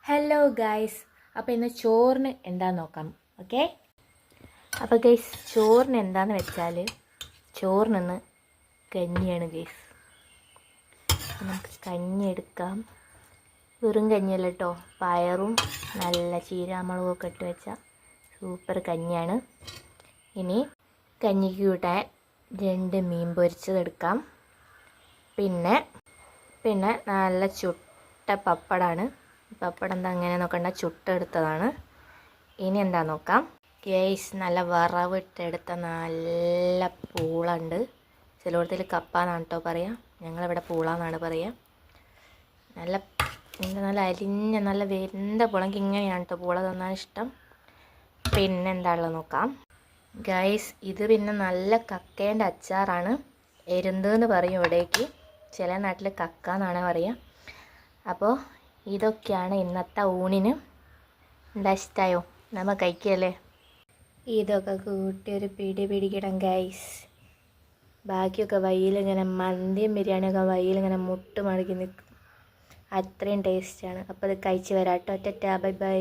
Hello guys, അപ്പോൾ ഇന്ന് ചോറിന് എന്താന്ന് നോക്കാം. ഓക്കെ, അപ്പോൾ ഗൈസ് ചോറിന് എന്താന്ന് വെച്ചാൽ ചോറിനിന്ന് കഞ്ഞിയാണ് ഗൈസ്. നമുക്ക് കഞ്ഞി എടുക്കാം. വെറും കഞ്ഞിയല്ല കേട്ടോ, പയറും നല്ല ചീരാമുളകും ഒക്കെ ഇട്ട് വെച്ച സൂപ്പർ കഞ്ഞിയാണ്. ഇനി കഞ്ഞിക്ക് കൂട്ടാൻ 2 മീൻ പൊരിച്ചതെടുക്കാം. പിന്നെ നല്ല ചുട്ട പപ്പടാണ്. പപ്പടം എന്താ അങ്ങനെ നോക്കണ്ട, ചുട്ടെടുത്തതാണ്. ഇനി എന്താ നോക്കാം ഗൈസ്. നല്ല വറവിട്ടെടുത്ത നല്ല പൂളുണ്ട്. ചിലയിടത്തിൽ കപ്പ എന്നാണ് കേട്ടോ പറയുക, ഞങ്ങളിവിടെ പൂള എന്നാണ് പറയുക. നല്ല അരിഞ്ഞ നല്ല വെന്ത പുളങ്കി ഇങ്ങനെയാണ് കേട്ടോ പൂള തന്നാൻ ഇഷ്ടം. പിന്നെ എന്താ ഉള്ളത് നോക്കാം ഗൈസ്. ഇത് പിന്നെ നല്ല കക്കേൻ്റെ അച്ചാറാണ്. എരുന്തെന്ന് പറയും ഇവിടേക്ക്, ചില നാട്ടിൽ കക്ക എന്നാണ് പറയുക. അപ്പോൾ ഇതൊക്കെയാണ് ഇന്നത്തെ ഊണിന്. എന്താ ഇഷ്ടമായോ? നമ്മൾ കഴിക്കല്ലേ. ഇതൊക്കെ കൂട്ടി ഒരു പിടി പിടിക്കണം ഗൈസ്. ബാക്കിയൊക്കെ വയ്യിലിങ്ങനെ മന്തിയും ബിരിയാണിയൊക്കെ വയ്യിലിങ്ങനെ മുട്ട് മടക്കി നിൽക്കും. അത്രയും ടേസ്റ്റാണ്. അപ്പോൾ ഇത് കഴിച്ച് വരാം കേട്ടോ. Bye bye.